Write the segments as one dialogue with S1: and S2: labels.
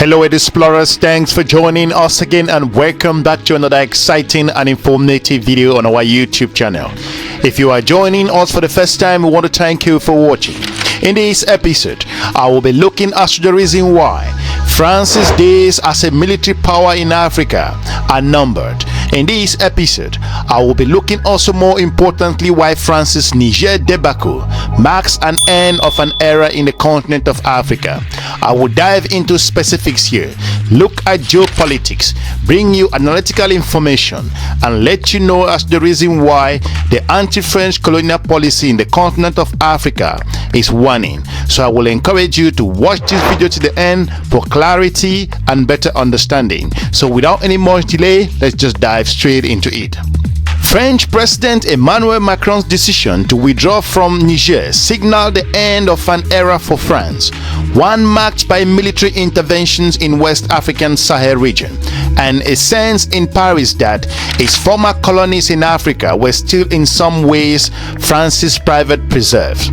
S1: Hello explorers, thanks for joining us again and welcome back to another exciting and informative video on our YouTube channel. If you are joining us for the first time, we want to thank you for watching. In this episode, I will be looking at the reason why France's days as a military power in Africa are numbered. In this episode, I will be looking also more importantly why France's Niger debacle marks an end of an era in the continent of Africa. I will dive into specifics here, look at geopolitics, bring you analytical information, and let you know as the reason why the anti-French colonial policy in the continent of Africa is waning. So I will encourage you to watch this video to the end for clarity and better understanding. So without any more delay, let's just dive straight into it. French President Emmanuel Macron's decision to withdraw from Niger signaled the end of an era for France, one marked by military interventions in West African Sahel region, and a sense in Paris that its former colonies in Africa were still in some ways France's private preserves.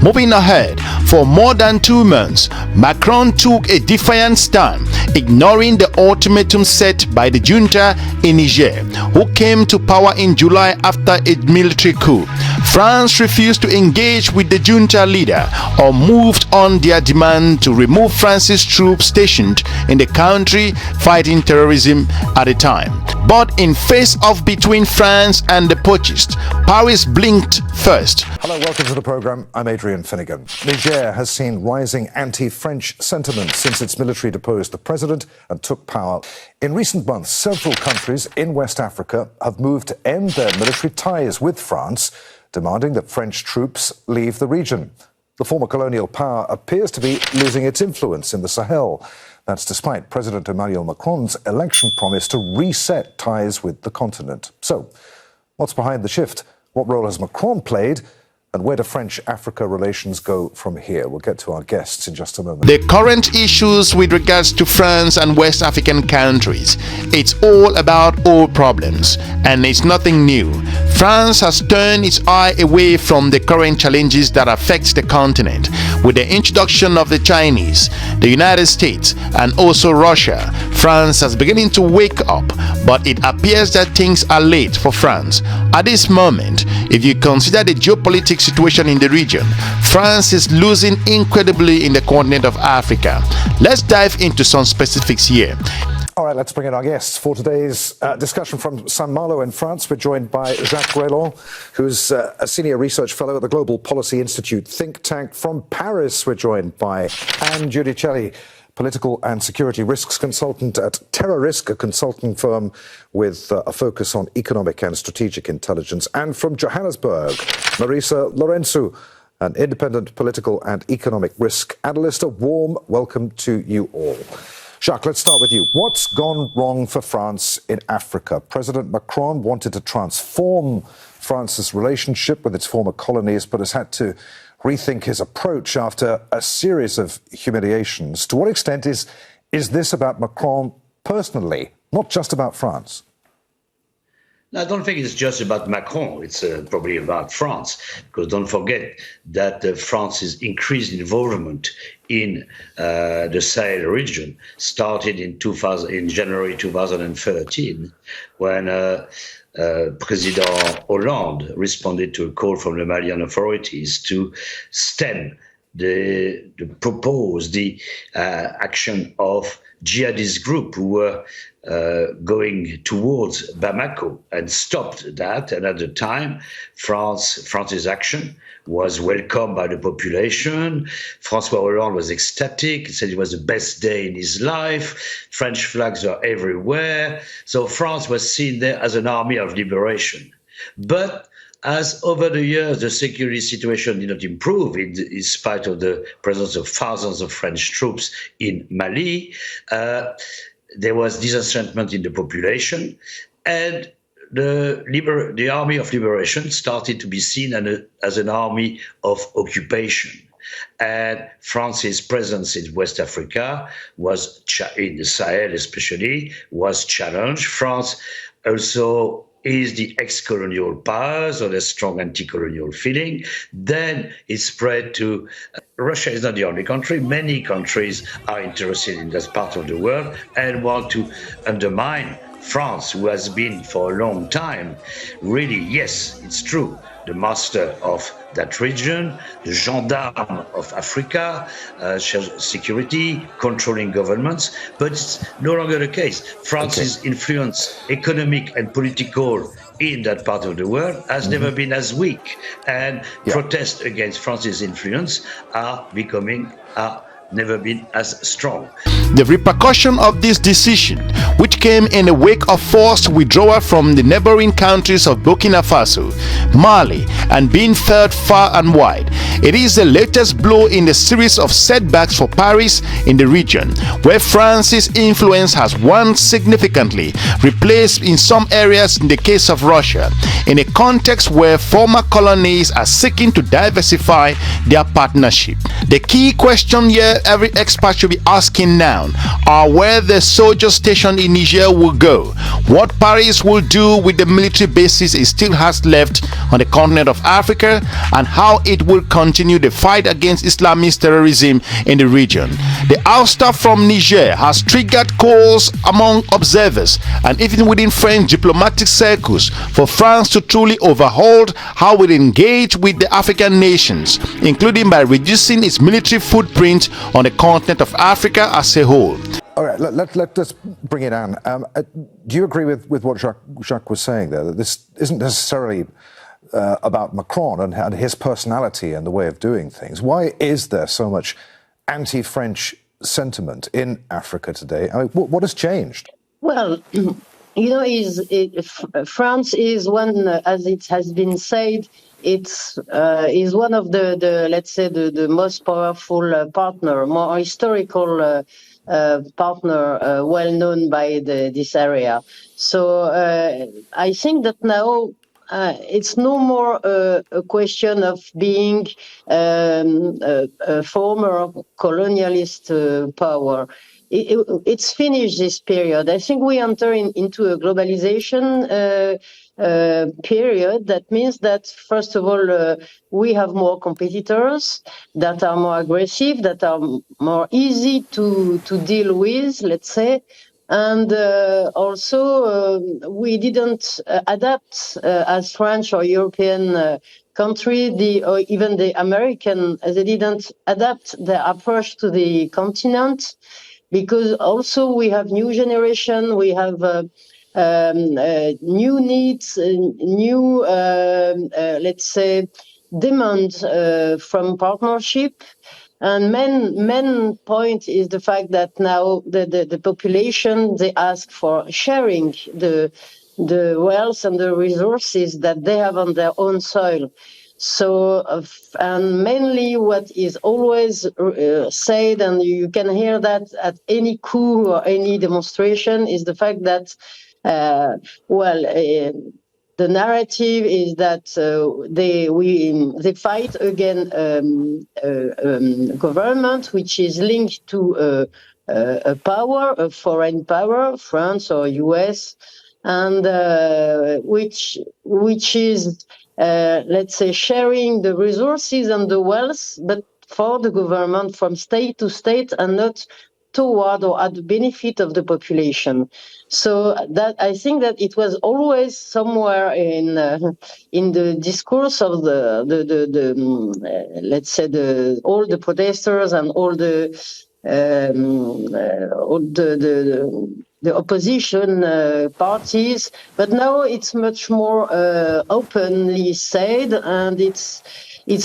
S1: Moving ahead, for more than 2 months, Macron took a defiant stand, ignoring the ultimatum set by the junta in Niger, who came to power in July after a military coup. France refused to engage with the junta leader or moved on their demand to remove France's troops stationed in the country fighting terrorism at the time. But in face-off between France and the putschist, Paris blinked first.
S2: Hello, welcome to the program. I'm Adrian Finnegan. Niger has seen rising anti-French sentiment since its military deposed the president and took power. In recent months, several countries in West Africa have moved to end their military ties with France, demanding that French troops leave the region. The former colonial power appears to be losing its influence in the Sahel. That's despite President Emmanuel Macron's election promise to reset ties with the continent. So, what's behind the shift? What role has Macron played? And where do French-Africa relations go from here? We'll get to our guests in just a moment.
S1: The current issues with regards to France and West African countries, it's all about old problems, and it's nothing new. France has turned its eye away from the current challenges that affect the continent. With the introduction of the Chinese, the United States, and also Russia, France is beginning to wake up, but it appears that things are late for France. At this moment, if you consider the geopolitical situation in the region, France is losing incredibly in the continent of Africa. Let's dive into some specifics here.
S2: All right, let's bring in our guests for today's discussion from Saint-Malo in France. We're joined by Jacques Roland, who's a senior research fellow at the Global Policy Institute think tank. From Paris, we're joined by Anne Giudicelli, political and security risks consultant at TerraRisk, a consulting firm with a focus on economic and strategic intelligence. And from Johannesburg, Marisa Lorenzo, an independent political and economic risk analyst. A warm welcome to you all. Jacques, let's start with you. What's gone wrong for France in Africa? President Macron wanted to transform France's relationship with its former colonies, but has had to rethink his approach after a series of humiliations. To what extent is this about Macron personally, not just about France?
S3: No, I don't think it's just about Macron. It's probably about France, because don't forget that France's increased involvement in the Sahel region started in January 2013, when President Hollande responded to a call from the Malian authorities to stem the action of jihadist group who were going towards Bamako, and stopped that. And at the time, France's action was welcomed by the population. François Hollande was ecstatic. He said it was the best day in his life. French flags are everywhere. So France was seen there as an army of liberation. But as over the years, the security situation did not improve in spite of the presence of thousands of French troops in Mali, there was disenchantment in the population, and the Army of Liberation started to be seen as an army of occupation. And France's presence in West Africa was, in the Sahel especially, was challenged. France also is the ex-colonial power, so there's strong anti-colonial feeling. Then it spread to Russia is not the only country. Many countries are interested in that part of the world and want to undermine France, who has been for a long time, really, yes, it's true, the master of that region, the gendarme of Africa, security, controlling governments, but it's no longer the case. France's influence, economic and political, in that part of the world has never been as weak, and protests against France's influence are never been as strong.
S1: The repercussion of this decision, which came in the wake of forced withdrawal from the neighboring countries of Burkina Faso, Mali, and being felt far and wide, it is the latest blow in the series of setbacks for Paris in the region, where France's influence has once significantly replaced in some areas in the case of Russia, in a context where former colonies are seeking to diversify their partnership. The key question here every expert should be asking now are where the soldiers stationed in Niger will go, what Paris will do with the military bases it still has left on the continent of Africa, and how it will continue the fight against Islamist terrorism in the region. The ouster from Niger has triggered calls among observers and even within French diplomatic circles for France to truly overhaul how it engage with the African nations, including by reducing its military footprint on the continent of Africa as a whole.
S2: All right, let's bring it on. Do you agree with what Jacques was saying there, that this isn't necessarily about Macron and his personality and the way of doing things? Why is there so much anti-French sentiment in Africa today? I mean, what has changed?
S4: Well, France is one, as it has been said, is one of the let's say the most powerful partner, more historical partner, well known by this area. So I think that now it's no more a question of being a former colonialist power. It's finished this period. I think we enter into a globalization period. That means that, first of all, we have more competitors that are more aggressive, that are more easy to deal with, let's say. And also, we didn't adapt as French or European country, or even the American, they didn't adapt their approach to the continent, because also we have new generation, we have new needs, new, let's say, demand from partnership. And main point is the fact that now the population, they ask for sharing the wealth and the resources that they have on their own soil. So, and mainly what is always said, and you can hear that at any coup or any demonstration, is the fact that, the narrative is that they fight against government which is linked to a power, a foreign power, France or US, and which is let's say sharing the resources and the wealth, but for the government from state to state and not toward or at the benefit of the population. So that I think that it was always somewhere in the discourse of the let's say all the protesters and all the opposition parties, but now it's much more openly said, and it's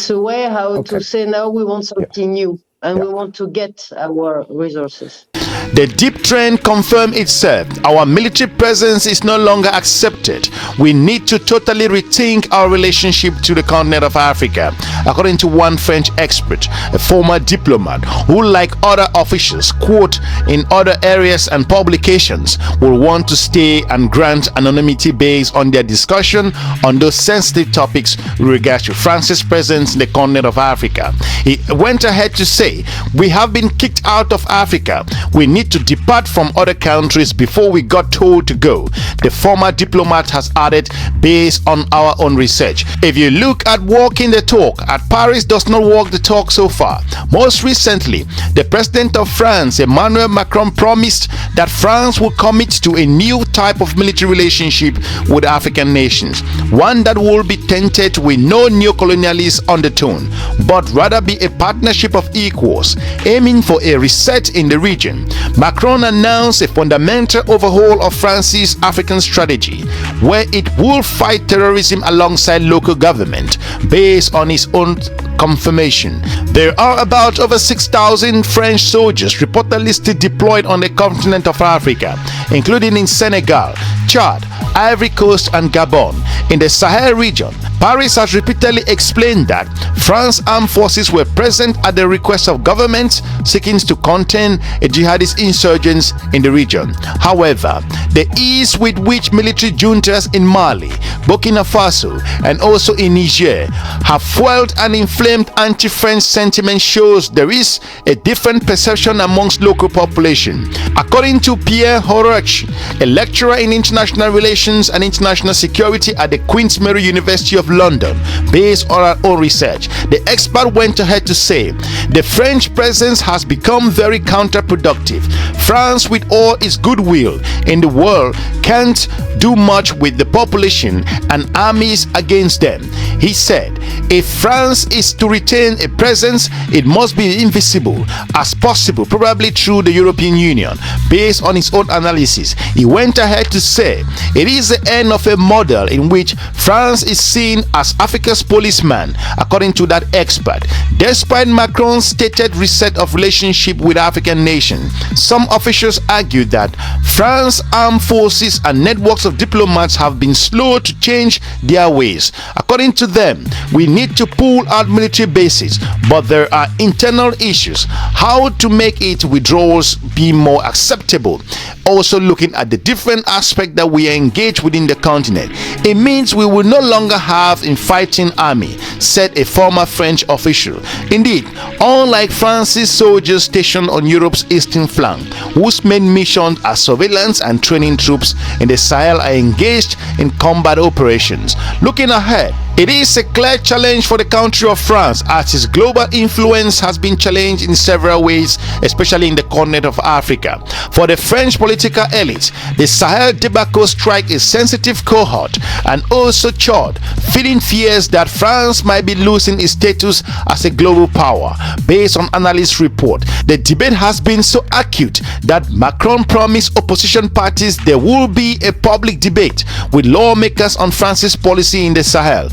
S4: a way how to say now we want something new. And we want to get our resources.
S1: The deep trend confirmed itself. Our military presence is no longer accepted. We need to totally rethink our relationship to the continent of Africa, according to one French expert, a former diplomat, who, like other officials, quote, in other areas and publications, will want to stay and grant anonymity based on their discussion on those sensitive topics with regards to France's presence in the continent of Africa. He went ahead to say, we have been kicked out of Africa. We need to depart apart from other countries before we got told to go, the former diplomat has added, based on our own research. If you look at walking the talk, Paris does not walk the talk so far. Most recently, the president of France, Emmanuel Macron, promised that France will commit to a new type of military relationship with African nations, one that will be tainted with no neo-colonialist undertone, but rather be a partnership of equals, aiming for a reset in the region. Macron announced a fundamental overhaul of France's African strategy, where it will fight terrorism alongside local government, based on his own confirmation. There are about over 6,000 French soldiers reportedly still deployed on the continent of Africa, including in Senegal, Chad, Ivory Coast and Gabon. In the Sahel region, Paris has repeatedly explained that France armed forces were present at the request of governments seeking to contain a jihadist insurgents in the region. However, the ease with which military juntas in Mali, Burkina Faso and also in Niger have fueled and inflamed anti-French sentiment shows there is a different perception amongst local population. According to Pierre Horach, a lecturer in international relations and international security at the Queen's Mary University of London, based on our own research, the expert went ahead to say the French presence has become very counterproductive. France, with all its goodwill in the world, can't do much with the population and armies against them. He said, if France is to retain a presence, it must be invisible as possible, probably through the European Union. Based on his own analysis, he went ahead to say it is the end of a model in which France is seen as Africa's policeman, according to that expert. Despite Macron's stated reset of relationship with African nations, some officials argued that France's armed forces and networks of diplomats have been slow to change their ways. According to them, we need to pull out military bases, but there are internal issues. How to make its withdrawals be more acceptable? Also looking at the different aspects that we are engaged within the continent. It means we will no longer have a fighting army, said a former French official. Indeed, unlike France's soldiers stationed on Europe's eastern flank, whose main missions are surveillance and training troops in the Sahel are engaged in combat operations. Looking ahead, it is a clear challenge for the country of France, as its global influence has been challenged in several ways, especially in the continent of Africa. For the French political elite, the Sahel debacle strike a sensitive cohort and also charred, feeling fears that France might be losing its status as a global power. Based on analyst report, the debate has been so acute that Macron promised opposition parties there will be a public debate with lawmakers on France's policy in the Sahel.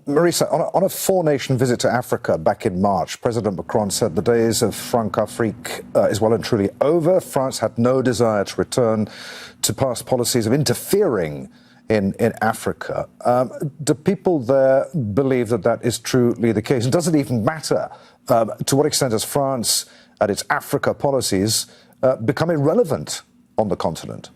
S2: Marisa, on a four-nation visit to Africa back in March, President Macron said the days of France Afrique is well and truly over. France had no desire to return to past policies of interfering in Africa. Do people there believe that that is truly the case? And does it even matter to what extent has France and its Africa policies become irrelevant on the continent?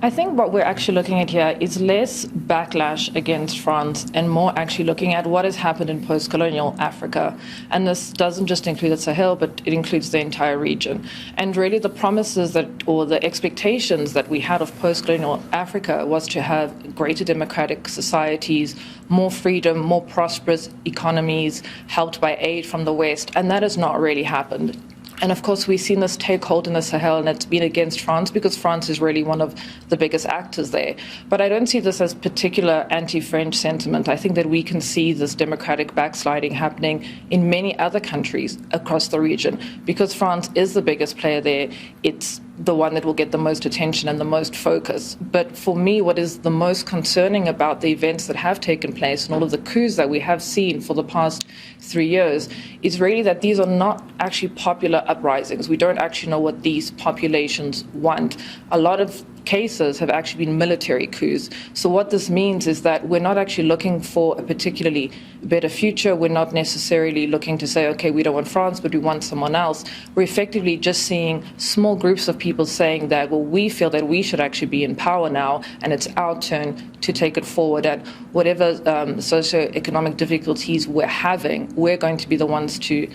S5: I think what we're actually looking at here is less backlash against France and more actually looking at what has happened in post-colonial Africa. And this doesn't just include the Sahel, but it includes the entire region. And really the promises that, or the expectations that we had of post-colonial Africa was to have greater democratic societies, more freedom, more prosperous economies, helped by aid from the West. And that has not really happened. And of course, we've seen this take hold in the Sahel, and it's been against France because France is really one of the biggest actors there. But I don't see this as particular anti-French sentiment. I think that we can see this democratic backsliding happening in many other countries across the region. Because France is the biggest player there, it's the one that will get the most attention and the most focus. But for me, what is the most concerning about the events that have taken place and all of the coups that we have seen for the past 3 years is really that these are not actually popular uprisings. We don't actually know what these populations want. A lot of cases have actually been military coups. So what this means is that we're not actually looking for a particularly better future. We're not necessarily looking to say, okay, we don't want France, but we want someone else. We're effectively just seeing small groups of people saying that, well, we feel that we should actually be in power now, and it's our turn to take it forward. And whatever socioeconomic difficulties we're having, we're going to be the ones to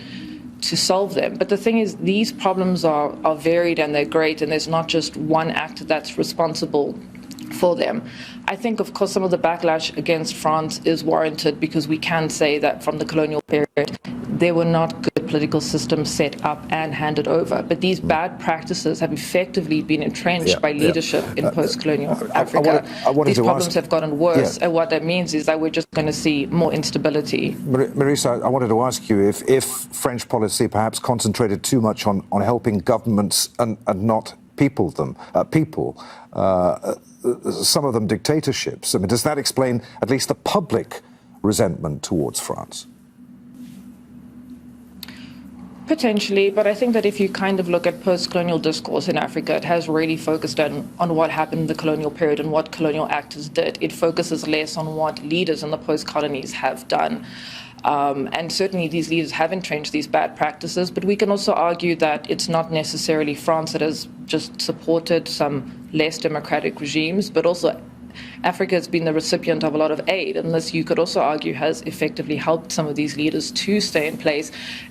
S5: solve them. But the thing is, these problems are varied and they're great, and there's not just one actor that's responsible for them. I think, of course, some of the backlash against France is warranted because we can say that from the colonial period, there were not good political systems set up and handed over. But these bad practices have effectively been entrenched by leadership in post-colonial Africa. These problems have gotten worse, and what that means is that we're just going to see more instability.
S2: Marisa, I wanted to ask you if French policy perhaps concentrated too much on helping governments and not people, some of them dictatorships. I mean, does that explain at least the public resentment towards France?
S5: Potentially, but I think that if you kind of look at post-colonial discourse in Africa, it has really focused on what happened in the colonial period and what colonial actors did. It focuses less on what leaders in the post-colonies have done. And certainly these leaders have entrenched these bad practices, but we can also argue that it's not necessarily France that has just supported some less democratic regimes, but also Africa has been the recipient of a lot of aid, and this, you could also argue, has effectively helped some of these leaders to stay in place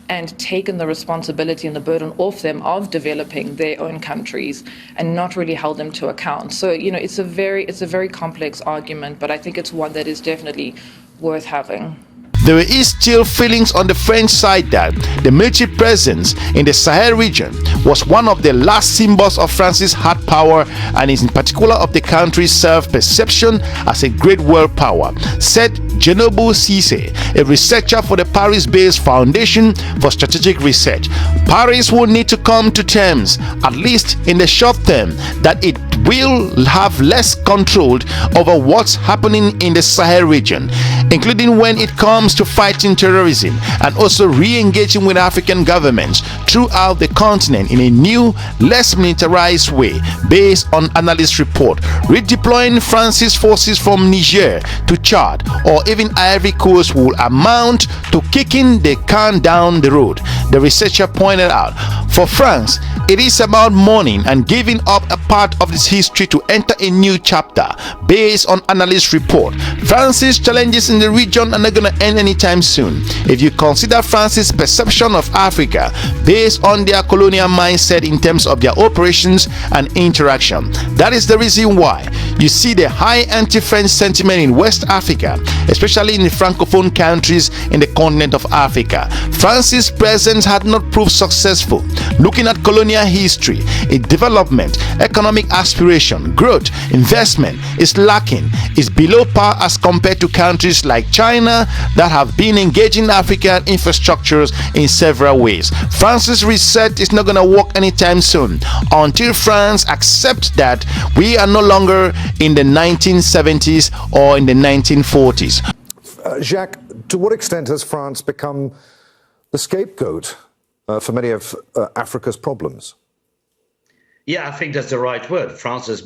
S5: and taken the responsibility and the burden off them of developing their own countries and not really held them to account. So, you know, it's a very complex argument, but I think it's one that is definitely worth having.
S1: There is still feelings on the French side that the military presence in the Sahel region was one of the last symbols of France's hard power, and is in particular of the country's self-perception as a great world power, said Jenobu Cisse, a researcher for the Paris-based Foundation for Strategic Research. Paris will need to come to terms, at least in the short term, that it will have less control over what's happening in the Sahel region, including when it comes to fighting terrorism and also re-engaging with African governments throughout the continent in a new, less militarized way, based on analyst report. Redeploying France's forces from Niger to Chad or even Ivory Coast will amount to kicking the can down the road, the researcher pointed out. For France, it is about mourning and giving up a part of its history to enter a new chapter, based on analyst report. France's challenges in the region are not going to end anytime soon. If you consider France's perception of Africa based on their colonial mindset in terms of their operations and interaction, that is the reason why you see the high anti-French sentiment in West Africa, especially in the Francophone countries in the continent of Africa. France's presence had not proved successful. Looking at colonial history, its development, economic aspiration, growth, investment is lacking, is below par as compared to countries like China that have been engaging African infrastructures in several ways. France's reset is not going to work anytime soon until France accepts that we are no longer in the 1970s or in the 1940s.
S2: Jacques, to what extent has France become the scapegoat for many of Africa's problems?
S3: Yeah, I think that's the right word. France is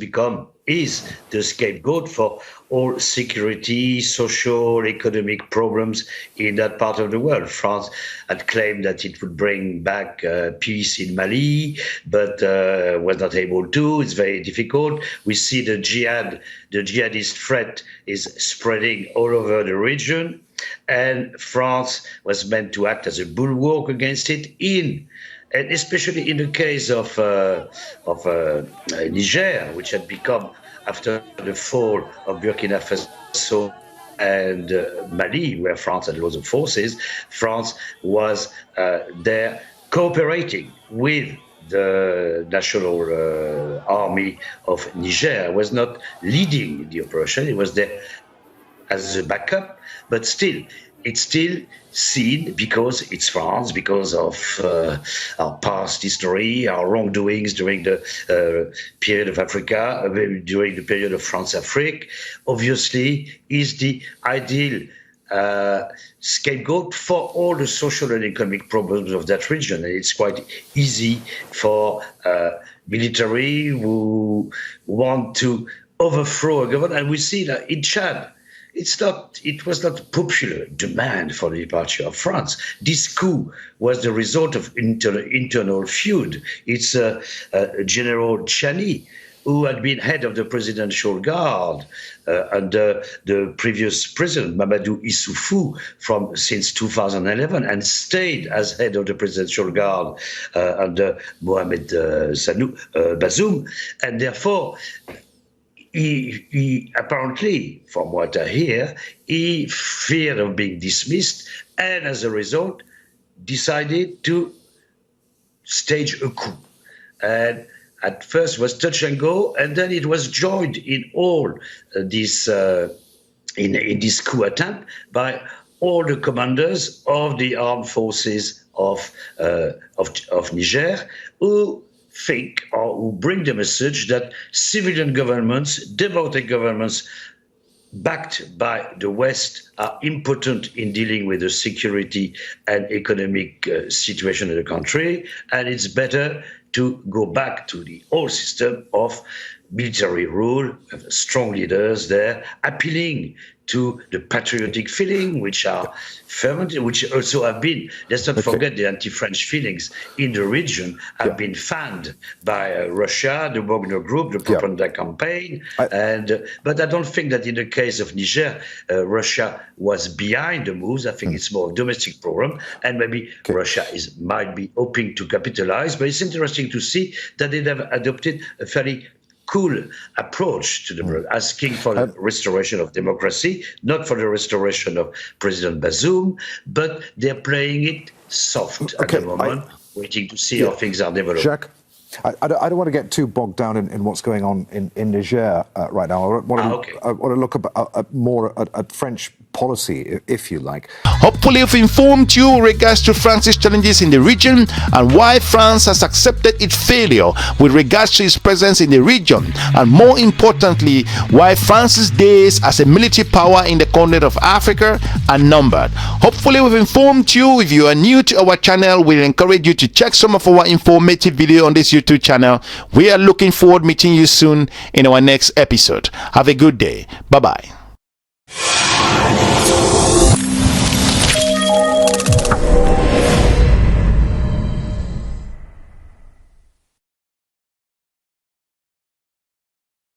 S3: the scapegoat for all security, social, economic problems in that part of the world. France had claimed that it would bring back peace in Mali, but was not able to. It's very difficult. We see the jihadist threat is spreading all over the region, and France was meant to act as a bulwark against it and especially in the case of Niger, which had become, after the fall of Burkina Faso and Mali, where France had lots of forces, France was there cooperating with the national army of Niger. Was not leading the operation, it was there as a backup, but still, it's still seen, because it's France, because of our past history, our wrongdoings during the period of Africa, during the period of France Afrique, obviously is the ideal scapegoat for all the social and economic problems of that region. And it's quite easy for military who want to overthrow a government. And we see that in Chad, it was not a popular demand for the departure of France. This coup was the result of internal feud. It's General Chani who had been head of the presidential guard under the previous president, Mamadou Issoufou, since 2011, and stayed as head of the presidential guard under Mohamed Bazoum. And therefore, he apparently, from what I hear, he feared of being dismissed, and as a result, decided to stage a coup. And at first was touch and go, and then it was joined in all this in this coup attempt by all the commanders of the armed forces of Niger, who think or who bring the message that civilian governments, democratic governments, backed by the West, are impotent in dealing with the security and economic situation of the country, and it's better to go back to the old system of military rule, strong leaders there, appealing to the patriotic feeling, which are fermented, which also have been, let's not forget the anti-French feelings in the region have been fanned by Russia, the Wagner Group, the propaganda campaign. But I don't think that in the case of Niger, Russia was behind the moves. I think it's more a domestic problem, and maybe Russia might be hoping to capitalize. But it's interesting to see that they have adopted a fairly cool approach to the asking for the restoration of democracy, not for the restoration of President Bazoum, but they're playing it soft at the moment, waiting to see how things are developing.
S2: Jacques, I don't want to get too bogged down in what's going on in Niger right now. I want to look more at French policy, if you like.
S1: Hopefully we've informed you in regards to France's challenges in the region and why France has accepted its failure with regards to its presence in the region, and more importantly, why France's days as a military power in the continent of Africa are numbered. Hopefully we've informed you. If you are new to our channel, we encourage you to check some of our informative video on this YouTube channel. We are looking forward to meeting you soon in our next episode. Have a good day. Bye-bye.